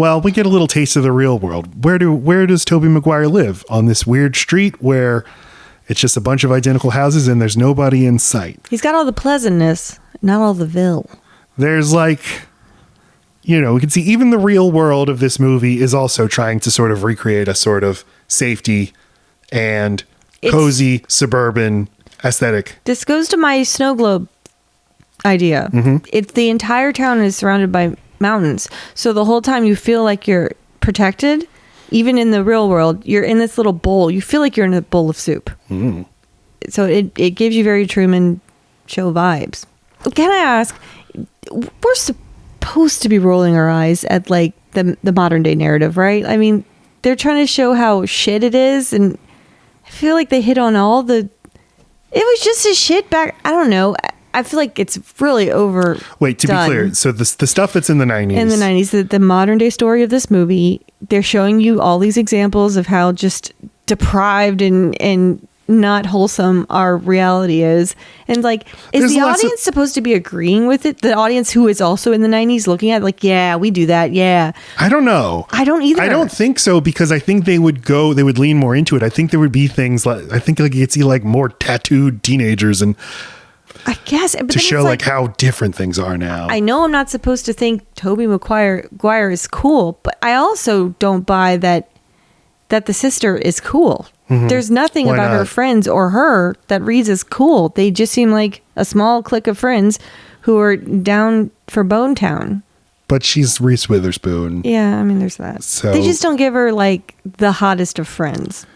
Well, we get a little taste of the real world. Where does Tobey Maguire live? On this weird street where it's just a bunch of identical houses and there's nobody in sight. He's got all the pleasantness, not all the ville. There's like, we can see even the real world of this movie is also trying to sort of recreate a sort of safety and cozy suburban aesthetic. This goes to my snow globe idea. It's the entire town is surrounded by mountains. So the whole time you feel like you're protected. Even in the real world, you're in this little bowl. You feel like you're in a bowl of soup. So it gives you very Truman Show vibes. Can I ask, we're supposed to be rolling our eyes at like the modern day narrative, right? I mean, they're trying to show how shit it is. And I feel like they hit on all it was just a shit back. I don't know. I feel like it's really over. Wait, to be clear, so the stuff that's in the 90s. In the 90s, the modern day story of this movie, they're showing you all these examples of how just deprived and not wholesome our reality is. And like, is the audience supposed to be agreeing with it? The audience who is also in the 90s looking at it like, yeah, we do that. Yeah. I don't know. I don't either. I don't think so, because I think they would lean more into it. I think there would be things like, I think like you'd see like more tattooed teenagers and I guess to show like how different things are now. I know I'm not supposed to think Tobey Maguire is cool, but I also don't buy that the sister is cool. There's nothing about her friends or her that reads as cool. They just seem like a small clique of friends who are down for Bone Town. But she's Reese Witherspoon. Yeah, I mean, there's that. So they just don't give her like the hottest of friends.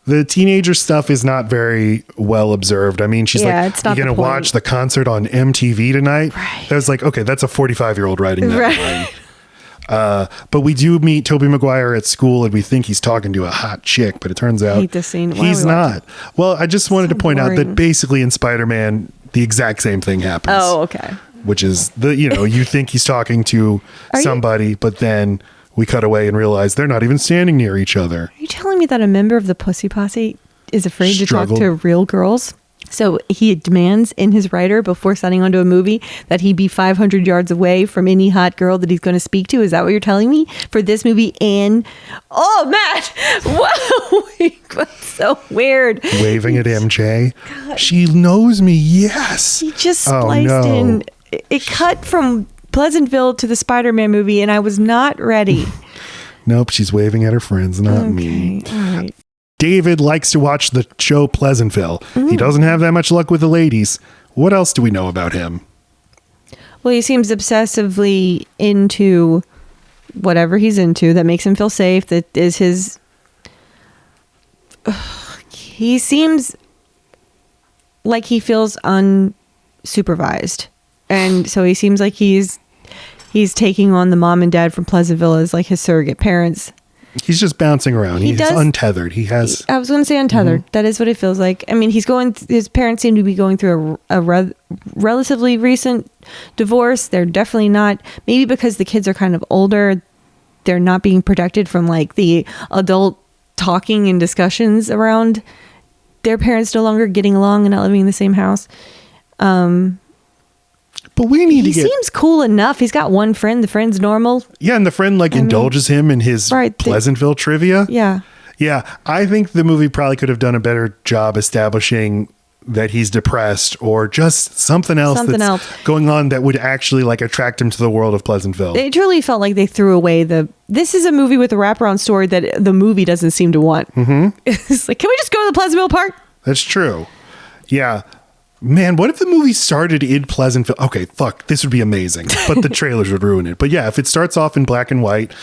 The teenager stuff is not very well observed. I mean, she's like, you're going to watch the concert on MTV tonight? Right. That was like, okay, that's a 45-year-old writing that line. But we do meet Tobey Maguire at school and we think he's talking to a hot chick, but it turns out I hate this scene. He's not. Well, I just wanted to point out that basically in Spider-Man, the exact same thing happens. Oh, okay. Which is, you think he's talking to somebody, but then we cut away and realize they're not even standing near each other. Are you telling me that a member of the Pussy Posse is afraid to talk to real girls? So he demands in his writer before signing on to a movie that he be 500 yards away from any hot girl that he's going to speak to. Is that what you're telling me for this movie? And Matt, whoa, that's so weird. Waving at MJ. God. She knows me. Yes. He just spliced in. It cut from Pleasantville to the Spider-Man movie, and I was not ready. Nope, she's waving at her friends, not me. All right. David likes to watch the show Pleasantville. He doesn't have that much luck with the ladies. What else do we know about him? Well, he seems obsessively into whatever he's into that makes him feel safe. That is his... He seems like he feels unsupervised. And so he seems like he's taking on the mom and dad from Pleasantville as like his surrogate parents. He's just bouncing around. He's untethered. I was going to say untethered. That is what it feels like. I mean, his parents seem to be going through a relatively recent divorce. They're definitely not, maybe because the kids are kind of older, they're not being protected from like the adult talking and discussions around their parents no longer getting along and not living in the same house. But we need to get... He seems cool enough. He's got one friend. The friend's normal. Yeah, and the friend indulges him in his Pleasantville trivia. Yeah. Yeah, I think the movie probably could have done a better job establishing that he's depressed or just something else going on that would actually like attract him to the world of Pleasantville. It truly felt like they threw away this is a movie with a wraparound story that the movie doesn't seem to want. It's like, can we just go to the Pleasantville part? That's true. Yeah. Man, what if the movie started in Pleasantville? Okay, fuck, this would be amazing, but the trailers would ruin it. But yeah, if it starts off in black and white,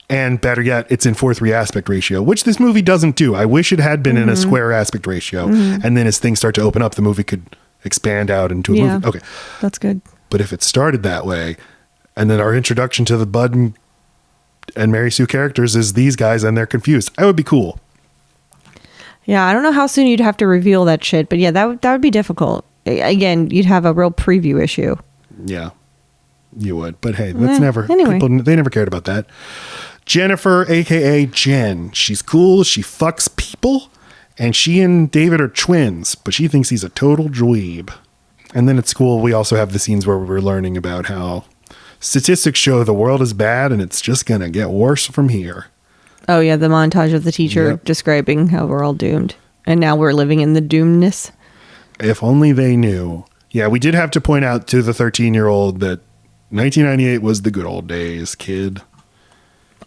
and better yet, it's in 4:3 aspect ratio, which this movie doesn't do. I wish it had been in a square aspect ratio. And then as things start to open up, the movie could expand out into a movie. Okay. That's good. But if it started that way, and then our introduction to the Bud and Mary Sue characters is these guys and they're confused, that would be cool. Yeah, I don't know how soon you'd have to reveal that shit, but yeah, that would be difficult. Again, you'd have a real preview issue. Yeah, you would. But hey, that's they never cared about that. Jennifer, aka Jen, she's cool. She fucks people, and she and David are twins, but she thinks he's a total dweeb. And then at school, we also have the scenes where we're learning about how statistics show the world is bad and it's just going to get worse from here. Oh, yeah. The montage of the teacher describing how we're all doomed. And now we're living in the doomedness. If only they knew. Yeah, we did have to point out to the 13-year-old that 1998 was the good old days, kid.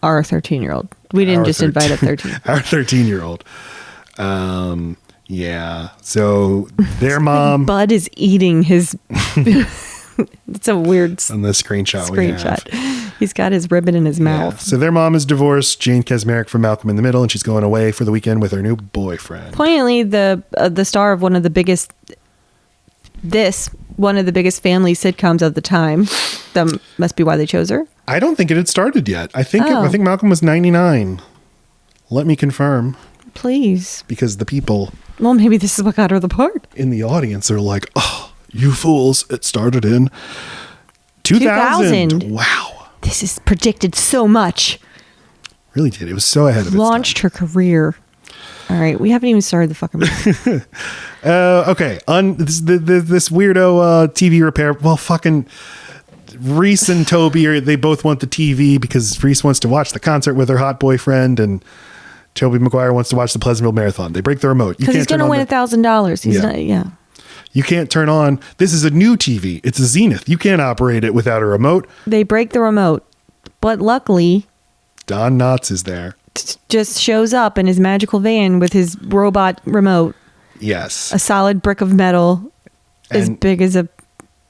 Our 13-year-old. We didn't just invite a 13. Our 13-year-old. Yeah. So their mom. Bud is eating his. It's a weird on the screenshot. He's got his ribbon in his mouth. So their mom is divorced, Jane Kasmerick from Malcolm in the Middle, and she's going away for the weekend with her new boyfriend. Poignantly, the star of one of the biggest family sitcoms of the time. That must be why they chose her. I don't think it had started yet. I think Malcolm was 99. Let me confirm. Please. Because the people. Well, maybe this is what got her the part. In the audience are like, oh, you fools. It started in 2000. Wow. This is predicted so much. Really did. It was so ahead of its time. Launched her career. All right. We haven't even started the fucking movie. Okay. This weirdo TV repair. Well, fucking Reese and Tobey, they both want the TV because Reese wants to watch the concert with her hot boyfriend and Tobey Maguire wants to watch the Pleasantville Marathon. They break the remote. Because he's going to win $1,000. He's not, You can't turn on. This is a new TV. It's a Zenith. You can't operate it without a remote. They break the remote. But luckily, Don Knotts is there. Just shows up in his magical van with his robot remote. Yes. A solid brick of metal as big as a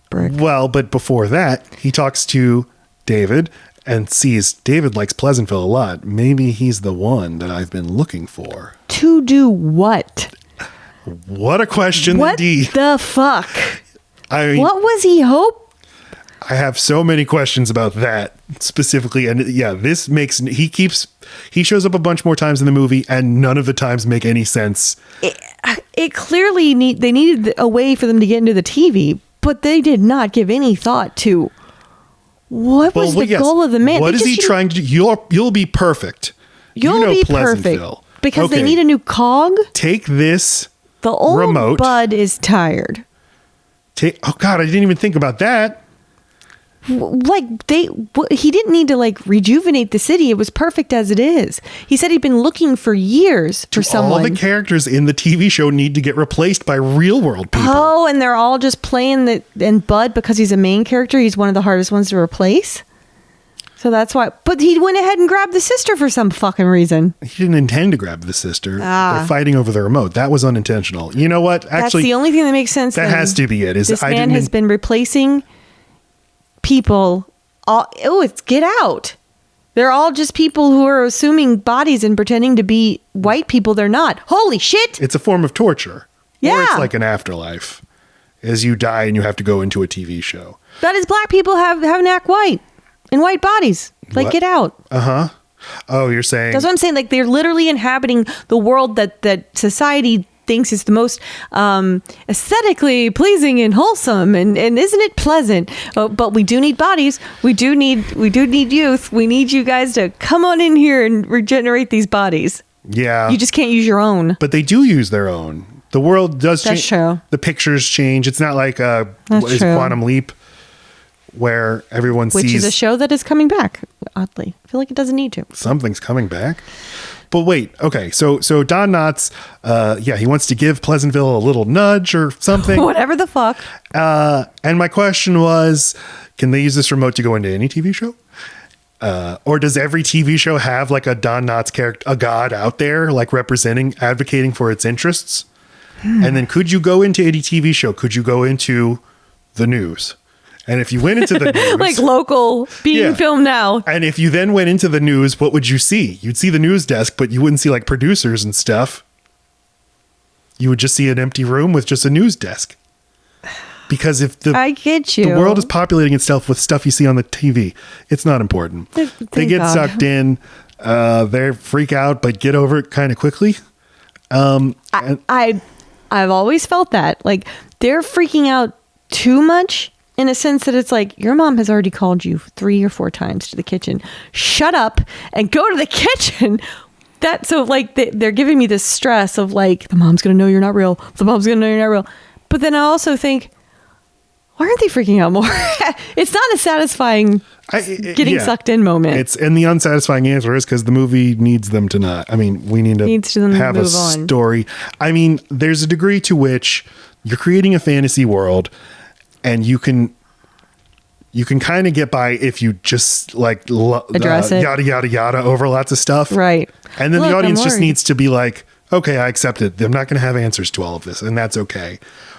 brick. Well, but before that, he talks to David and sees David likes Pleasantville a lot. Maybe he's the one that I've been looking for. To do what? What a question indeed. What the fuck? I mean, what was he hope? I have so many questions about that specifically. And yeah, this makes, he shows up a bunch more times in the movie and none of the times make any sense. It clearly they needed a way for them to get into the TV, but they did not give any thought to what was the goal of the man. What is he trying to do? You'll be perfect. You'll be perfect. Because they need a new cog. Take this the old remote. Bud is tired. Oh God, I didn't even think about that. Like he didn't need to like rejuvenate the city. It was perfect as it is. He said he'd been looking for years for someone. All the characters in the TV show need to get replaced by real world people. Oh, and they're all just playing and Bud, because he's a main character, he's one of the hardest ones to replace. So that's why. But he went ahead and grabbed the sister for some fucking reason. He didn't intend to grab the sister. They're fighting over the remote. That was unintentional. You know what? Actually, that's the only thing that makes sense. That has to be it. This man has been replacing people. It's Get Out. They're all just people who are assuming bodies and pretending to be white people they're not. Holy shit! It's a form of torture. Yeah. Or it's like an afterlife. As you die and you have to go into a TV show. That is, black people have an act white. In white bodies. Like what? Get Out. Uh-huh. Oh, you're saying... That's what I'm saying. Like, they're literally inhabiting the world that society thinks is the most aesthetically pleasing and wholesome. And isn't it pleasant? But we do need bodies. We do need youth. We need you guys to come on in here and regenerate these bodies. Yeah. You just can't use your own. But they do use their own. The world does change. That's true. The pictures change. It's not like Quantum Leap, where everyone sees... Which is a show that is coming back, oddly. I feel like it doesn't need to. Something's coming back. But wait, okay, so Don Knotts, he wants to give Pleasantville a little nudge or something. Whatever the fuck. And my question was, can they use this remote to go into any TV show? Or does every TV show have like a Don Knotts character, a god out there, like advocating for its interests? And then could you go into any TV show? Could you go into the news? And if you went into the news... like local being filmed now. And if you then went into the news, what would you see? You'd see the news desk, but you wouldn't see like producers and stuff. You would just see an empty room with just a news desk. Because if I get you. The world is populating itself with stuff you see on the TV, it's not important. They get sucked in. They freak out, but get over it kind of quickly. I've always felt that. Like, they're freaking out too much. In a sense that it's like, your mom has already called you 3 or 4 times to the kitchen. Shut up and go to the kitchen. So like they're giving me this stress of like, the mom's going to know you're not real. The mom's going to know you're not real. But then I also think, why aren't they freaking out more? It's not a satisfying getting sucked in moment. And the unsatisfying answer is because the movie needs them to not. I mean, we need to have a story. I mean, there's a degree to which you're creating a fantasy world, and you can kind of get by if you just like address it, yada yada yada over lots of stuff, right? And then the audience just needs to be like, okay, I accept it. I'm not going to have answers to all of this, and that's okay.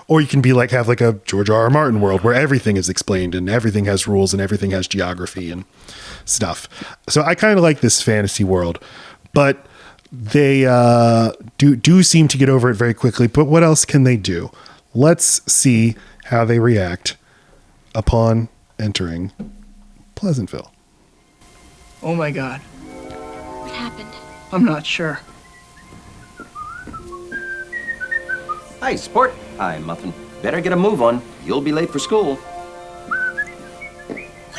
Or you can be like, have like a George R.R. Martin world where everything is explained and everything has rules and everything has geography and stuff. So I kind of like this fantasy world, but they do seem to get over it very quickly. But what else can they do? Let's see how they react upon entering Pleasantville. Oh my God. What happened? I'm not sure. Hi, sport. Hi, Muffin. Better get a move on. You'll be late for school. What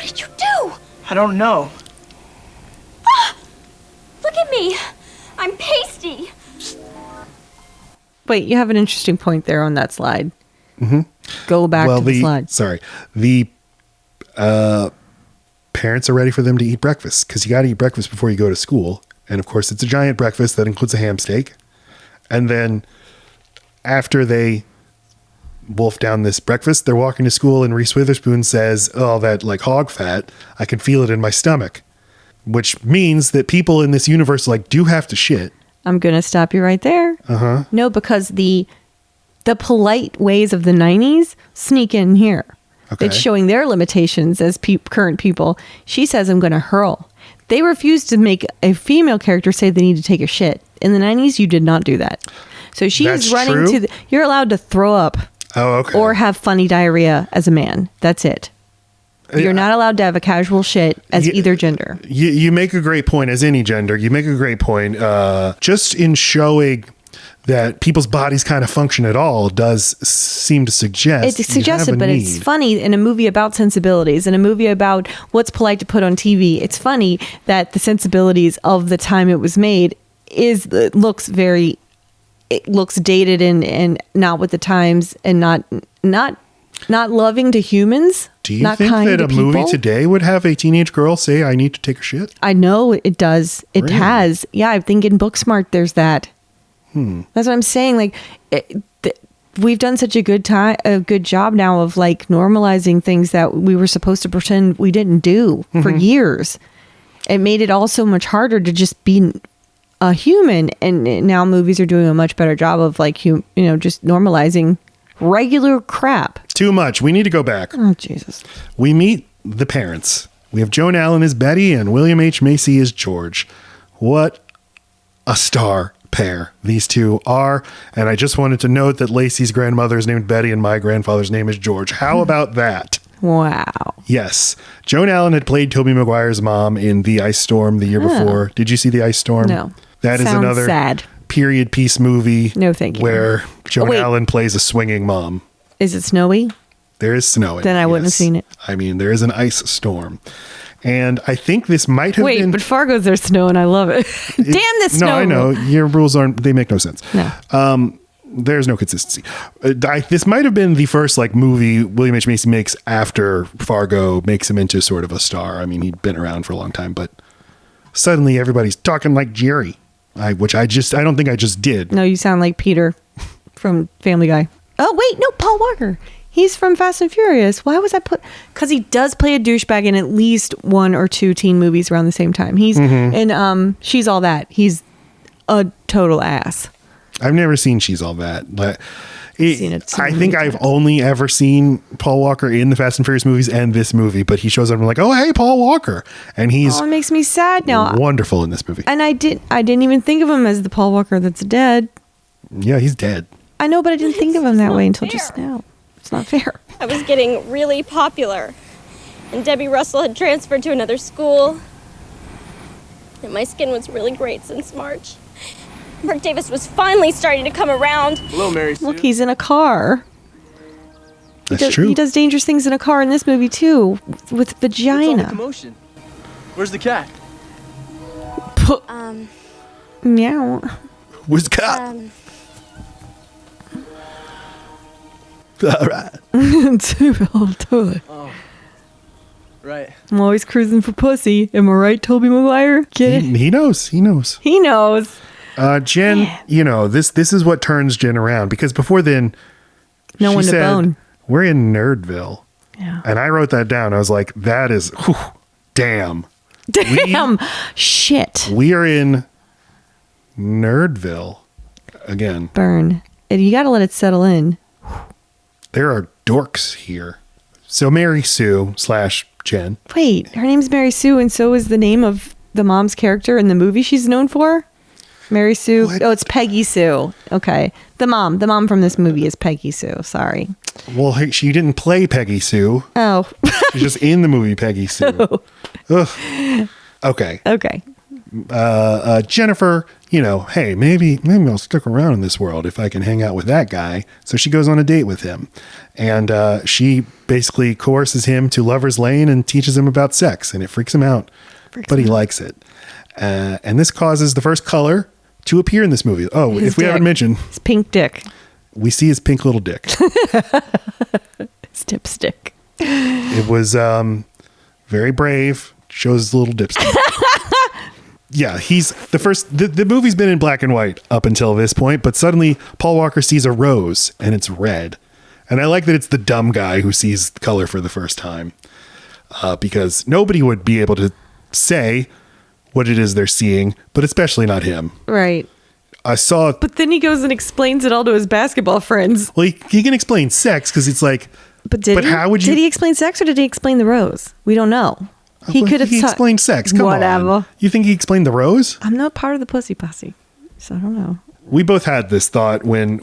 did you do? I don't know. Ah! Look at me. I'm pasty. Wait, you have an interesting point there on that slide. Mm-hmm. Go back to the slide. Sorry. The parents are ready for them to eat breakfast because you got to eat breakfast before you go to school. And of course, it's a giant breakfast that includes a ham steak. And then after they wolf down this breakfast, they're walking to school and Reese Witherspoon says, oh, that like hog fat, I can feel it in my stomach, which means that people in this universe like do have to shit. I'm going to stop you right there. Uh-huh. No, because the polite ways of the 90s sneak in here. Okay. It's showing their limitations as current people. She says, I'm going to hurl. They refused to make a female character say they need to take a shit. In the 90s, you did not do that. So she is running to you're allowed to throw up or have funny diarrhea as a man. That's it. You're not allowed to have a casual shit as either gender. You make a great point as any gender. You make a great point. Just in showing that people's bodies kind of function at all does seem to suggest. It's suggested, but it's funny in a movie about sensibilities, in a movie about what's polite to put on TV. It's funny that the sensibilities of the time it was made looks dated and not with the times and not loving to humans. Do you think that a movie today would have a teenage girl say, I need to take a shit? I know it does. It really? Has. Yeah, I think in Booksmart there's that. That's what I'm saying. Like, we've done such a good job now of like normalizing things that we were supposed to pretend we didn't do for years. It made it all so much harder to just be a human. And now movies are doing a much better job of like, just normalizing regular crap. Too much. We need to go back. Oh, Jesus. We meet the parents. We have Joan Allen as Betty and William H. Macy as George. What a star pair these two are. And I just wanted to note that Lacey's grandmother is named Betty and my grandfather's name is George. How about that? Wow. Yes. Joan Allen had played Tobey Maguire's mom in The Ice Storm the year before. Did you see The Ice Storm? No. That is another sad period piece movie. No, thank you. Where Joan Allen plays a swinging mom. Is it snowy? There is snow. Then I wouldn't have seen it. I mean, there is an ice storm. And I think this might have been... Wait, but Fargo's there's snow and I love it. Damn this snow. No, I know. Your rules they make no sense. No. There's no consistency. This might have been the first like movie William H. Macy makes after Fargo makes him into sort of a star. I mean, he'd been around for a long time, but suddenly everybody's talking like Jerry, which I don't think I just did. No, you sound like Peter from Family Guy. Oh, wait, no, Paul Walker. He's from Fast and Furious. Why was I because he does play a douchebag in at least one or two teen movies around the same time. He's in She's All That. He's a total ass. I've never seen She's All That, but I think I've times. only ever seen Paul Walker in the Fast and Furious movies and this movie, but he shows up and I'm like, oh, hey, Paul Walker. And he's it makes me sad now. Wonderful in this movie. And I didn't even think of him as the Paul Walker that's dead. Yeah, he's dead. I know, but I didn't think of him that way until just now. It's not fair. I was getting really popular, and Debbie Russell had transferred to another school, and my skin was really great since March. Mark Davis was finally starting to come around. Hello, Mary Sue. Look, he's in a car. That's true. He does dangerous things in a car in this movie, too, with vagina. What's all the commotion? Where's the cat? Meow. Where's the cat? All right. Totally. Right. I'm always cruising for pussy. Am I right, Tobey Maguire? Get it? He knows. He knows. Jen, Man. you know, this is what turns Jen around, because before then, No she one to said, bone. we're in Nerdville. Yeah. And I wrote that down. I was like, that is, whew, damn. Damn. Shit. We are in Nerdville again. Burn. And you got to let it settle in. There are dorks here. So Mary Sue / Jen. Wait, her name's Mary Sue, and so is the name of the mom's character in the movie she's known for? Mary Sue. What? Oh, it's Peggy Sue. Okay. The mom from this movie is Peggy Sue. Sorry. Well, hey, she didn't play Peggy Sue. Oh. She's just in the movie Peggy Sue. Ugh. Okay. Okay. Jennifer, you know, hey, maybe I'll stick around in this world if I can hang out with that guy. So she goes on a date with him, and she basically coerces him to Lover's Lane and teaches him about sex, and it freaks him out, but he likes it. And this causes the first color to appear in this movie. Oh, His if we dick. haven't mentioned, His pink dick. we see his pink little dick. His dipstick. It was very brave. Shows his little dipstick. Yeah, he's the first. The movie's been in black and white up until this point, but suddenly Paul Walker sees a rose and it's red. And I like that it's the dumb guy who sees color for the first time, because nobody would be able to say what it is they're seeing, but especially not him. Right. I saw. But then he goes and explains it all to his basketball friends. Well, he can explain sex because it's like. But he? How would you? Did he explain sex or did he explain the rose? We don't know. He could have explained sex. Come Whatever. on. You think he explained the rose? I'm not part of the pussy posse, so I don't know. We both had this thought when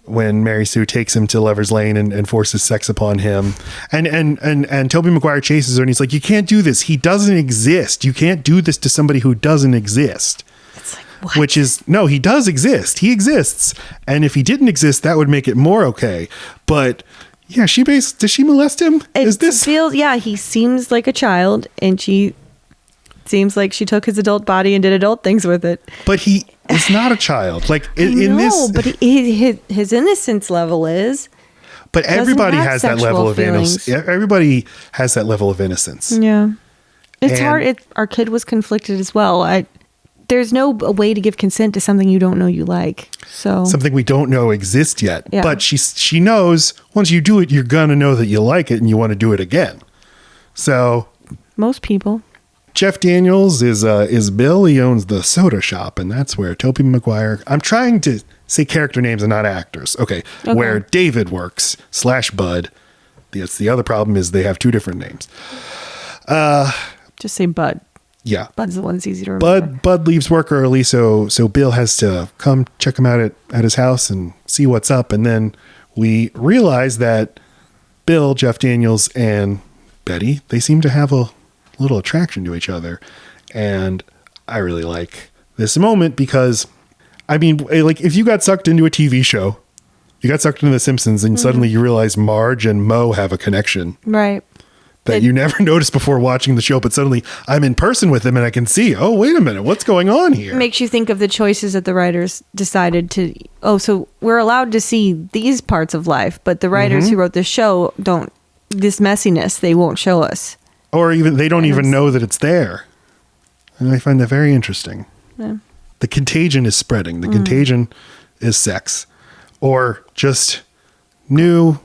Mary Sue takes him to Lover's Lane and forces sex upon him, and Tobey Maguire chases her, and he's like, "You can't do this. He doesn't exist. You can't do this to somebody who doesn't exist." It's like, what? Which is, no, he does exist. He exists, and if he didn't exist, that would make it more okay. But yeah, does she molest him? He seems like a child, and she seems like she took his adult body and did adult things with it. But he is not a child. Like but his innocence level is. But everybody have has that sexual level of innocence. feelings. Everybody has that level of innocence. Yeah, it's And- hard. Our kid was conflicted as well. There's no way to give consent to something you don't know you like. So Something we don't know exists yet. Yeah. But she knows once you do it, you're going to know that you like it and you want to do it again. So most people. Jeff Daniels is Bill. He owns the soda shop, and that's where Tobey Maguire. I'm trying to say character names and not actors. Okay. Where David works / Bud. The other problem is they have two different names. Just say Bud. Yeah. Bud's the one that's easy to remember. Bud leaves work early, so Bill has to come check him out at his house and see what's up. And then we realize that Bill, Jeff Daniels, and Betty, they seem to have a little attraction to each other. And I really like this moment because, I mean, like if you got sucked into a TV show, you got sucked into The Simpsons, and suddenly you realize Marge and Moe have a connection. Right. That you never noticed before watching the show, but suddenly I'm in person with them and I can see, oh, wait a minute, what's going on here? Makes you think of the choices that the writers decided to, so we're allowed to see these parts of life, but the writers who wrote this show this messiness, they won't show us. Or even, they don't even know that it's there. And I find that very interesting. Yeah. The contagion is spreading. The contagion is sex. Or just new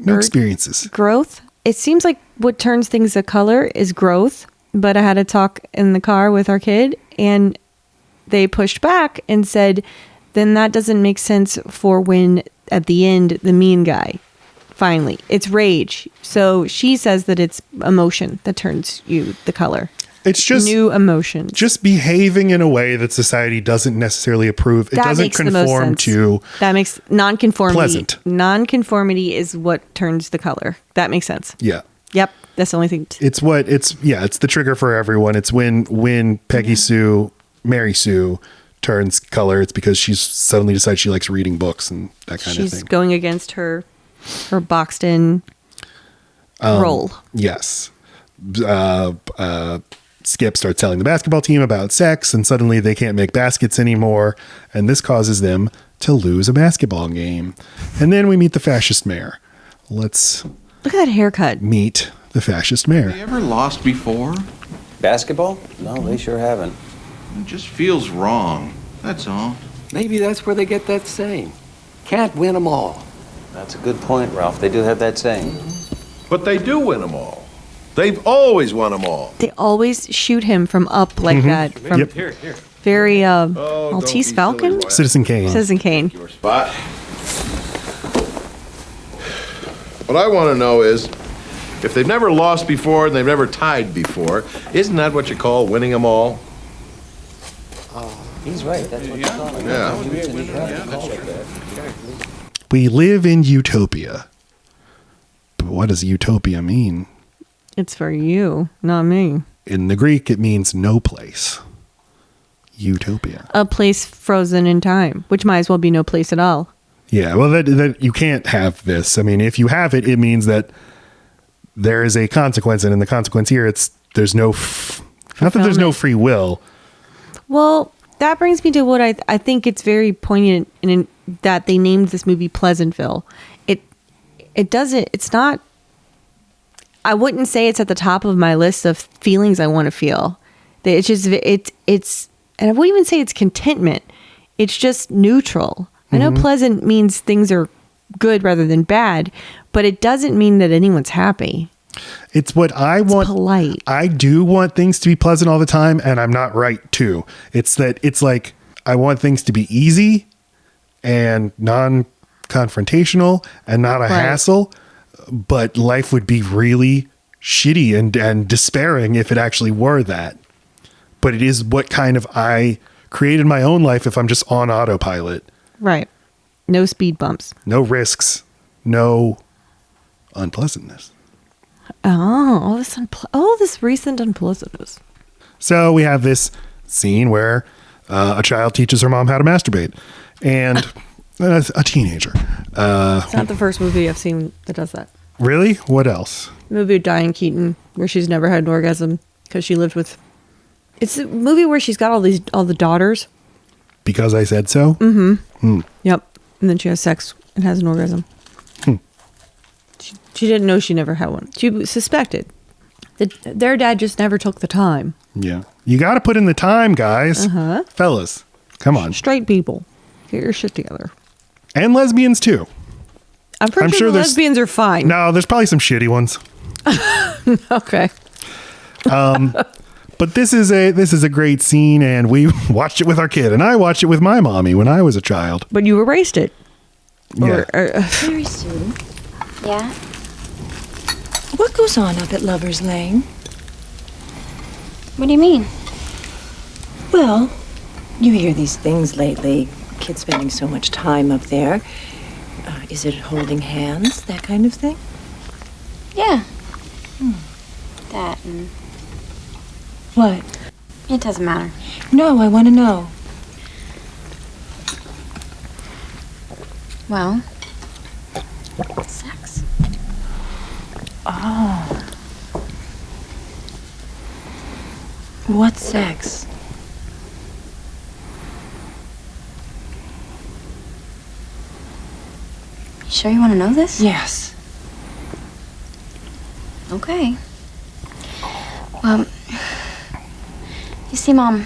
experiences. Growth. It seems like what turns things a color is growth, but I had a talk in the car with our kid and they pushed back and said, then that doesn't make sense for when at the end, the mean guy, finally, it's rage. So she says that it's emotion that turns you the color. It's just new emotions. Just behaving in a way that society doesn't necessarily approve. It doesn't conform to. That makes nonconformity. Pleasant. Nonconformity is what turns the color. That makes sense. Yeah. Yep. That's the only thing. It's the trigger for everyone. It's when Peggy Sue, Mary Sue turns color. It's because she suddenly decides she likes reading books and that kind of thing. She's going against her boxed in role. Yes. Skip starts telling the basketball team about sex, and suddenly they can't make baskets anymore, and this causes them to lose a basketball game. And then we meet the fascist mayor. Let's Look at that haircut. meet the fascist mayor. They ever lost before? Basketball? No, they sure haven't. It just feels wrong. That's all. Maybe that's where they get that saying. Can't win 'em all. That's a good point, Ralph. They do have that saying. But they do win them all. They've always won them all. They always shoot him from up like that. From Yep. very don't Maltese be Falcon? silly, Wes. Citizen Kane. Citizen Kane. Your spot. What I want to know is, if they've never lost before and they've never tied before, isn't that what you call winning them all? He's right. That's what you call it. Yeah. We live in utopia. But what does utopia mean? It's for you, not me. In the Greek, it means no place. Utopia. A place frozen in time, which might as well be no place at all. Yeah, well, that you can't have this. I mean, if you have it, it means that there is a consequence, and in the consequence here, there's no, not that there's no free will. Well, that brings me to what I think it's very poignant in that they named this movie Pleasantville. It's not, I wouldn't say it's at the top of my list of feelings I want to feel. It's just, it's, and I wouldn't even say it's contentment. It's just neutral. I know pleasant means things are good rather than bad, but it doesn't mean that anyone's happy. It's what I want. Polite. I do want things to be pleasant all the time, and I'm not right too. It's like I want things to be easy and non-confrontational and not a hassle, but life would be really shitty and despairing if it actually were that. But it is what kind of I created my own life if I'm just on autopilot. Right. No speed bumps. No risks. No unpleasantness. Oh, all this recent unpleasantness. So we have this scene where a child teaches her mom how to masturbate, and a teenager. It's not the first movie I've seen that does that. Really? What else? The movie with Diane Keaton, where she's never had an orgasm because she lived with. It's a movie where she's got all the daughters. Because I said so? Yep. And then she has sex and has an orgasm. She didn't know she never had one. She suspected that their dad just never took the time. Yeah. You got to put in the time, guys. Fellas, come on. Straight people, get your shit together. And lesbians, too. I'm pretty sure the lesbians are fine. No, there's probably some shitty ones. Okay. But this is a great scene, and we watched it with our kid, and I watched it with my mommy when I was a child. But you erased it. Yeah. Mary Sue, Yeah? what goes on up at Lover's Lane? What do you mean? Well, you hear these things lately. Kids spending so much time up there. Is it holding hands, that kind of thing? Yeah. That and... What? It doesn't matter. No, I want to know. Well... sex. Oh. What sex? You sure you want to know this? Yes. Okay. Well... You see, Mom,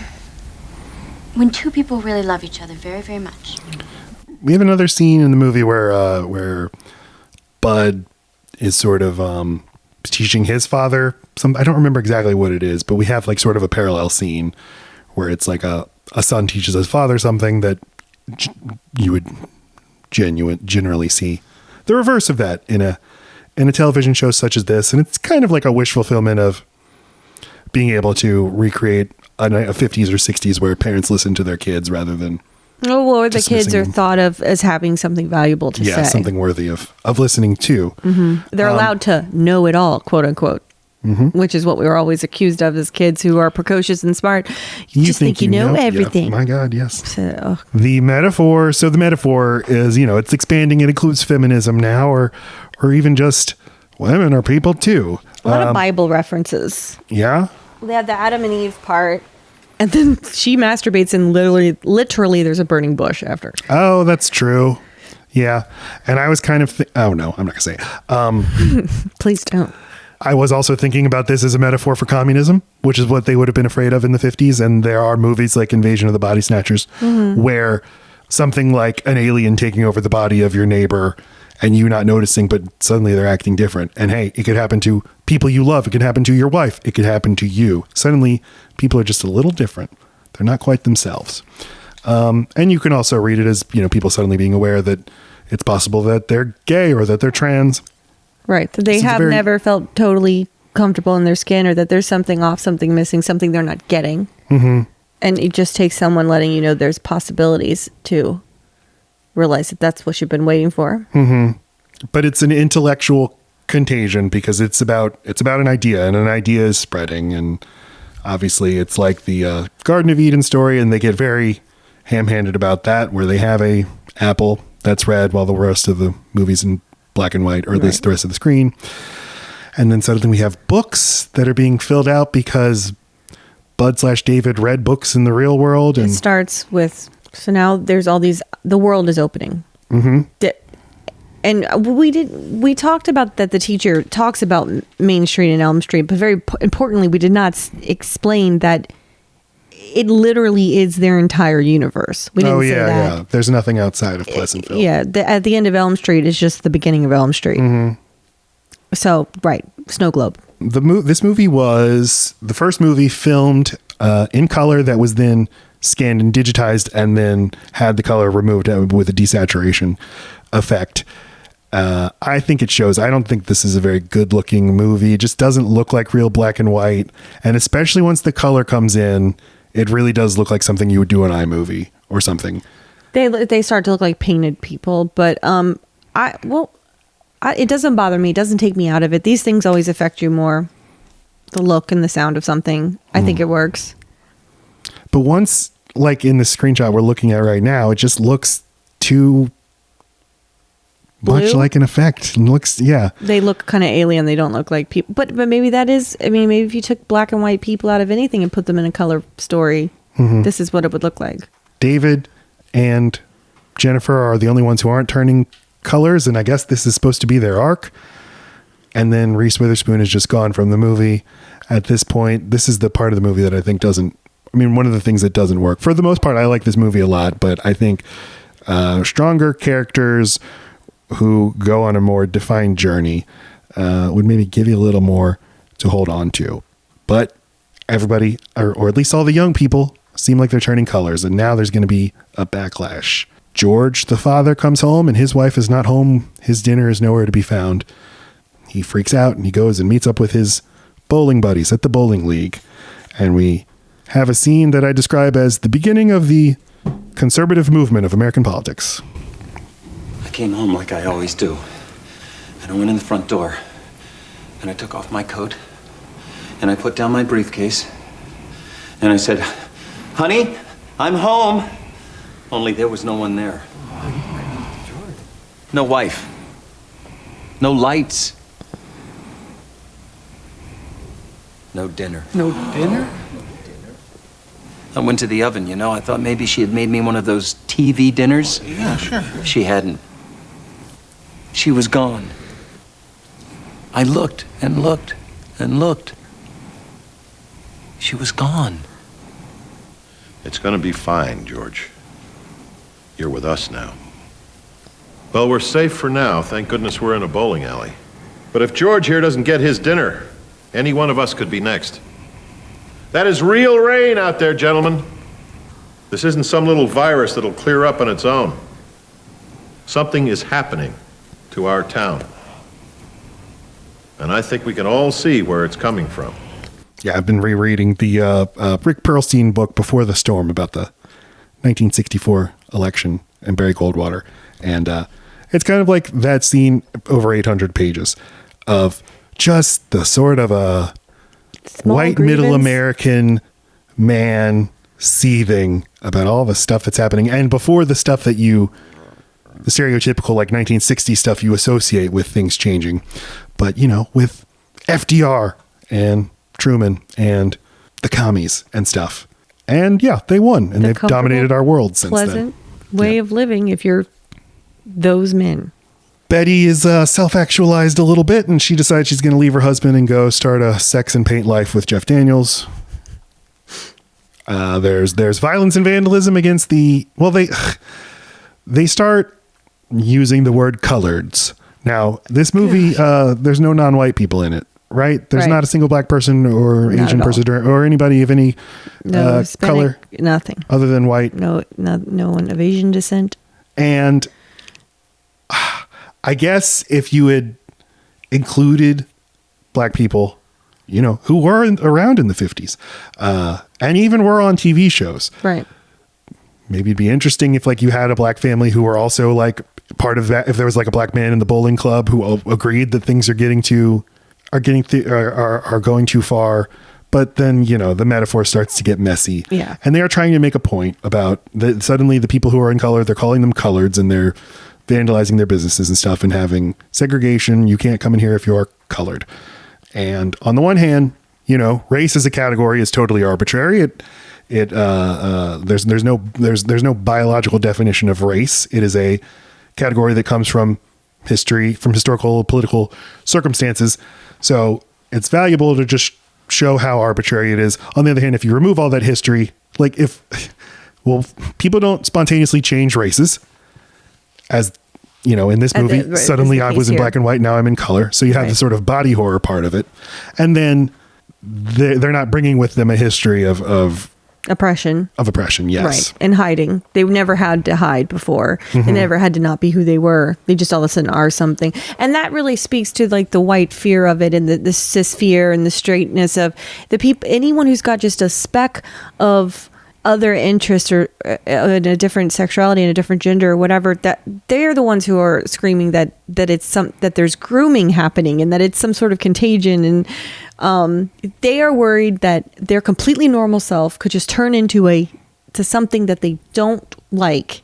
when two people really love each other very, very much... We have another scene in the movie where Bud is sort of teaching his father I don't remember exactly what it is, but we have like sort of a parallel scene where it's like a son teaches his father something that you would generally see the reverse of that in a television show such as this, and it's kind of like a wish fulfillment of being able to recreate a 50s or 60s where parents listen to their kids rather than or the kids are them. thought of as having something valuable to say. something worthy of listening to. They're allowed to know it all, quote unquote, which is what we were always accused of as kids who are precocious and smart. You just think you know everything. Yeah, my God, yes. So, The metaphor is, it's expanding. It includes feminism now, or even just women are people too. a lot of Bible references. Yeah. They have the Adam and Eve part And then she masturbates and literally there's a burning bush after. Oh, that's true. Yeah. And I was kind of, oh no, I'm not gonna say it. Please don't. I was also thinking about this as a metaphor for communism, which is what they would have been afraid of in the 50s. And there are movies like Invasion of the Body Snatchers where something like an alien taking over the body of your neighbor and you not noticing, but suddenly they're acting different. And hey, it could happen to people you love. It could happen to your wife. It could happen to you. Suddenly people are just a little different. They're not quite themselves. And you can also read it as, people suddenly being aware that it's possible that they're gay or that they're trans. Right. That they have never felt totally comfortable in their skin, or that there's something off, something missing, something they're not getting. Mm-hmm. And it just takes someone letting you know there's possibilities to realize that that's what you've been waiting for. Mm-hmm. But it's an intellectual contagion because it's about an idea, and an idea is spreading. And obviously it's like the Garden of Eden story, and they get very ham-handed about that, where they have a apple that's red while the rest of the movie's in black and white, or at least the rest of the screen. And then suddenly we have books that are being filled out because Bud/David read books in the real world. And it starts with, so now there's all these, the world is opening. Mm-hmm. And we talked about that the teacher talks about Main Street and Elm Street, but very importantly, we did not explain that it literally is their entire universe. We didn't say that. Yeah. There's nothing outside of Pleasantville. Yeah. At the end of Elm Street is just the beginning of Elm Street. Mm-hmm. So, right. Snow Globe. This movie was the first movie filmed in color that was then scanned and digitized and then had the color removed with a desaturation effect. I think it shows. I don't think this is a very good looking movie. It just doesn't look like real black and white. And especially once the color comes in, it really does look like something you would do in iMovie or something. They start to look like painted people, but it doesn't bother me. It doesn't take me out of it. These things always affect you more. The look and the sound of something. I think it works. But once, like in the screenshot we're looking at right now, it just looks too much like an effect. And looks, yeah. They look kind of alien. They don't look like people. But maybe that is, maybe if you took black and white people out of anything and put them in a color story, this is what it would look like. David and Jennifer are the only ones who aren't turning colors, and I guess this is supposed to be their arc. And then Reese Witherspoon is just gone from the movie at this point. This is the part of the movie that I think one of the things that doesn't work. For the most part, I like this movie a lot, but I think stronger characters who go on a more defined journey would maybe give you a little more to hold on to. But everybody, or at least all the young people, seem like they're turning colors, and now there's going to be a backlash. George, the father, comes home and his wife is not home. His dinner is nowhere to be found. He freaks out and he goes and meets up with his bowling buddies at the bowling league. And we have a scene that I describe as the beginning of the conservative movement of American politics. I came home like I always do. And I went in the front door. And I took off my coat. And I put down my briefcase. And I said, "Honey, I'm home." Only there was no one there. No wife. No lights. No dinner. No dinner? I went to the oven, I thought maybe she had made me one of those TV dinners. Yeah, sure. She hadn't. She was gone. I looked and looked and looked. She was gone. It's gonna be fine, George. You're with us now. Well, we're safe for now. Thank goodness we're in a bowling alley. But if George here doesn't get his dinner, any one of us could be next. That is real rain out there, gentlemen. This isn't some little virus that'll clear up on its own. Something is happening to our town. And I think we can all see where it's coming from. Yeah, I've been rereading the Rick Perlstein book Before the Storm about the 1964 election and Barry Goldwater. And it's kind of like that scene over 800 pages of just the sort of a white middle American man seething about all the stuff that's happening. And before the stuff that the stereotypical like 1960 stuff you associate with things changing. But, with FDR and Truman and the commies and stuff. And yeah, they won, and they've dominated our world since pleasant then. way of living if you're those men. Betty is self-actualized a little bit, and she decides she's going to leave her husband and go start a sex and paint life with Jeff Daniels. There's violence and vandalism against they start using the word coloreds. Now, this movie, there's no non-white people in it, right? There's not a single black person or Asian person or anybody of any color. Nothing. Other than white. No one of Asian descent. And I guess if you had included black people, who were around in the 50s, and even were on TV shows. Right. Maybe it'd be interesting if you had a black family who were also part of that. If there was a black man in the bowling club who agreed that things are going too far. But then, the metaphor starts to get messy. Yeah. And they are trying to make a point about that suddenly the people who are in color, they're calling them coloreds, and they're vandalizing their businesses and stuff and having segregation. You can't come in here if you're colored. And on the one hand, race as a category is totally arbitrary. There's no biological definition of race. It is a category that comes from history, from historical, political circumstances. So it's valuable to just show how arbitrary it is. On the other hand, if you remove all that history, people don't spontaneously change races. As in this movie, suddenly I was in black and white. Now I'm in color. So you have the sort of body horror part of it. And then they're not bringing with them a history of oppression. Of oppression, yes. Right. And hiding. They never had to hide before. Mm-hmm. They never had to not be who they were. They just all of a sudden are something. And that really speaks to the white fear of it, and the cis fear and the straightness of the people. Anyone who's got just a speck of other interest or in a different sexuality and a different gender or whatever, that they're the ones who are screaming that there's grooming happening and that it's some sort of contagion. And they are worried that their completely normal self could just turn into something that they don't like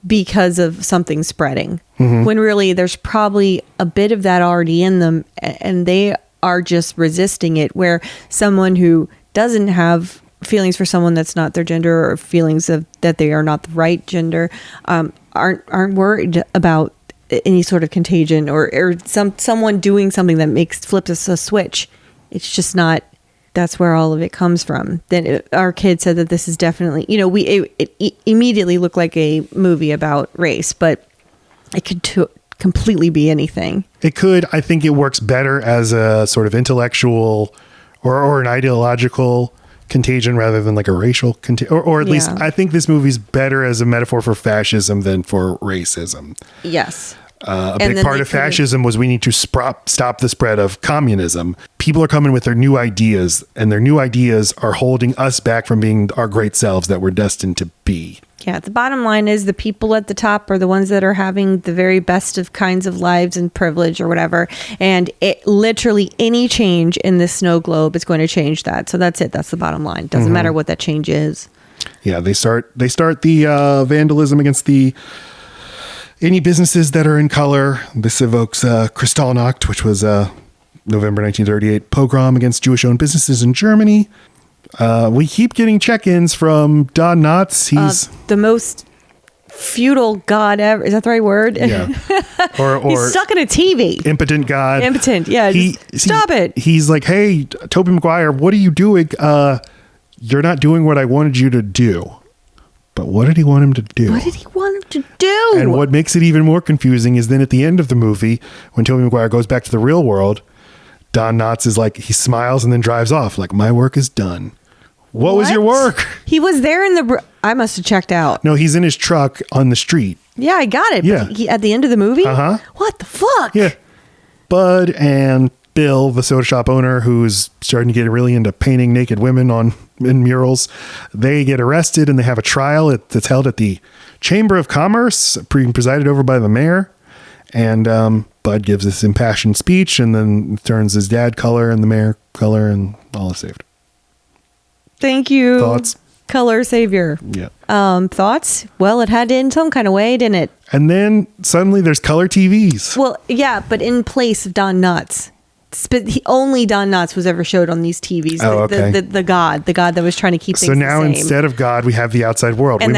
because of something spreading. Mm-hmm. When really there's probably a bit of that already in them, and they are just resisting it, where someone who doesn't have feelings for someone that's not their gender, or feelings of that they are not the right gender, aren't worried about any sort of contagion or someone doing something that flips a switch. It's just not. That's where all of it comes from. Then our kid said that this is definitely, it immediately looked like a movie about race, but it could completely be anything. It could. I think it works better as a sort of intellectual or an ideological contagion rather than a racial contagion, or at least I think this movie's better as a metaphor for fascism than for racism. Yes. A big part of fascism was we need to stop the spread of communism. People are coming with their new ideas, and their new ideas are holding us back from being our great selves that we're destined to be. Yeah, the bottom line is the people at the top are the ones that are having the very best of kinds of lives and privilege or whatever. And literally any change in this snow globe is going to change that. So that's it. That's the bottom line. Doesn't matter what that change is. Yeah, they start the vandalism against any businesses that are in color. This evokes Kristallnacht, which was November 1938 pogrom against Jewish-owned businesses in Germany. We keep getting check-ins from Don Knotts. He's the most feudal god ever. Is that the right word? Yeah. Or he's stuck in a TV. Impotent god. Impotent. Yeah. Stop it. He's like, hey, Tobey Maguire, what are you doing? You're not doing what I wanted you to do. But what did he want him to do? What did he want him to do? And what makes it even more confusing is then at the end of the movie, when Tobey Maguire goes back to the real world, Don Knotts is like, he smiles and then drives off like, my work is done. What was your work? He was there I must have checked out. No, he's in his truck on the street. Yeah, I got it. Yeah. But at the end of the movie? Uh-huh. What the fuck? Yeah. Bud and Bill, the soda shop owner, who's starting to get really into painting naked women in murals, they get arrested and they have a trial that's held at the Chamber of Commerce, presided over by the mayor. And Bud gives this impassioned speech and then turns his dad color and the mayor color, and all is saved. Thank you. Thoughts? Color savior. Yeah. Thoughts? Well, it had to in some kind of way, didn't it? And then suddenly there's color TVs. Well, yeah, but in place of Don Knotts. only Don Knotts was ever showed on these TVs. Oh, okay. The god that was trying to keep things So now the same. instead of God, we have the outside world. And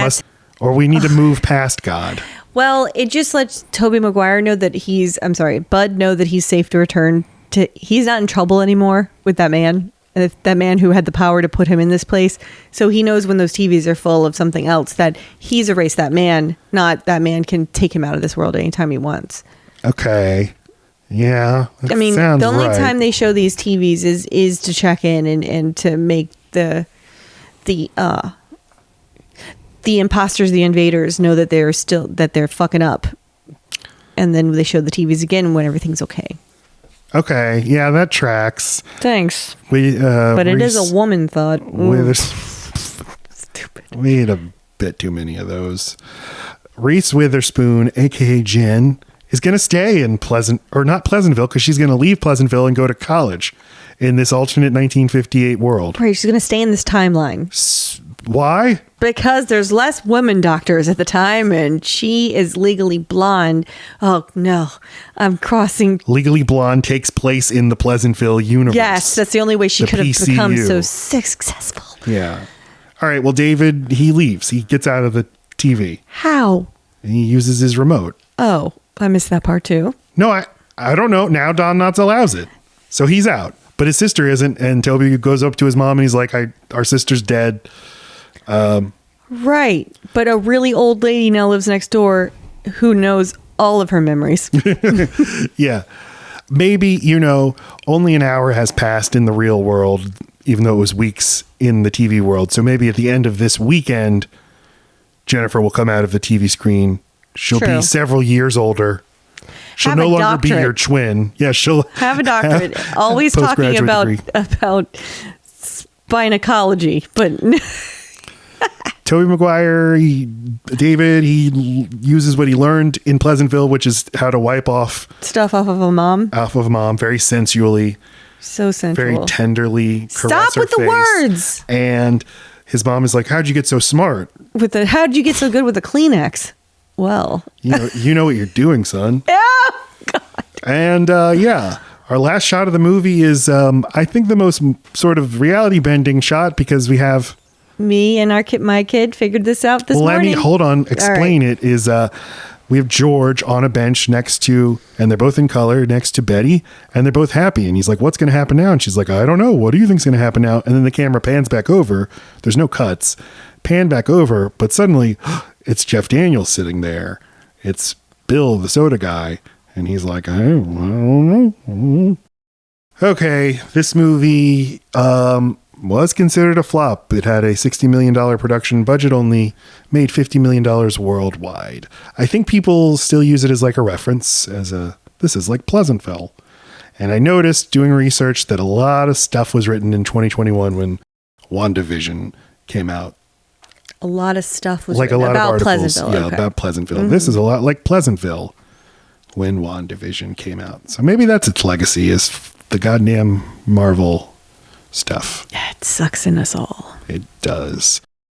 We need to move past God. Well, it just lets Tobey Maguire know that Bud know that he's safe to return to. He's not in trouble anymore with that man. That man who had the power to put him in this place. So he knows when those TVs are full of something else that he's erased that man, not that man can take him out of this world anytime he wants. Okay. Yeah. I mean, the only time they show these TVs is to check in and to make the imposters, the invaders, know that they're fucking up. And then they show the TVs again when everything's okay. Okay. Yeah, that tracks. Thanks. But it is a woman thought. Stupid. We had a bit too many of those. Reese Witherspoon, aka Jen, is going to stay in not Pleasantville, because she's going to leave Pleasantville and go to college in this alternate 1958 world. Right, she's going to stay in this timeline. Why? Because there's less women doctors at the time, and she is legally blonde. Oh, no. I'm crossing. Legally Blonde takes place in the Pleasantville universe. Yes, that's the only way she could have PCU. become so successful. Yeah. All right, well, David, he leaves. He gets out of the TV. How? And he uses his remote. Oh, I missed that part too. No, I don't know. Now Don Knotts allows it. So he's out. But his sister isn't. And Toby goes up to his mom and he's like, our sister's dead. Right. But a really old lady now lives next door who knows all of her memories. Yeah. Maybe, only an hour has passed in the real world, even though it was weeks in the TV world. So maybe at the end of this weekend, Jennifer will come out of the TV screen. She'll be several years older. She'll no longer be your twin. Yeah, she'll have a doctorate. Always talking about spinacology, but Tobey Maguire, David, he uses what he learned in Pleasantville, which is how to wipe off stuff off of a mom. Very sensually. So sensual. Very tenderly. Stop with the words. And his mom is like, how'd you get so smart? How'd you get so good with a Kleenex? Well, you know what you're doing, son. Oh, God. And our last shot of the movie is, I think, the most sort of reality bending shot, because we have me and my kid figured this out this morning. Let me hold on. Explain it. Is we have George on a bench next to, and they're both in color, next to Betty, and they're both happy. And he's like, "What's going to happen now?" And she's like, "I don't know. What do you think's going to happen now?" And then the camera pans back over. There's no cuts. Pan back over, but suddenly it's Jeff Daniels sitting there. It's Bill, the soda guy, and he's like, I don't know. Okay, this movie was considered a flop. It had a $60 million production budget, only made $50 million worldwide. I think people still use it as like a reference, this is like Pleasantville. And I noticed doing research that a lot of stuff was written in 2021 when WandaVision came out. A lot of stuff was like a lot about of articles, Pleasantville. Okay. About Pleasantville. Mm-hmm. This is a lot like Pleasantville when WandaVision came out. So maybe that's its legacy, is the goddamn Marvel stuff. Yeah, it sucks in us all. It does.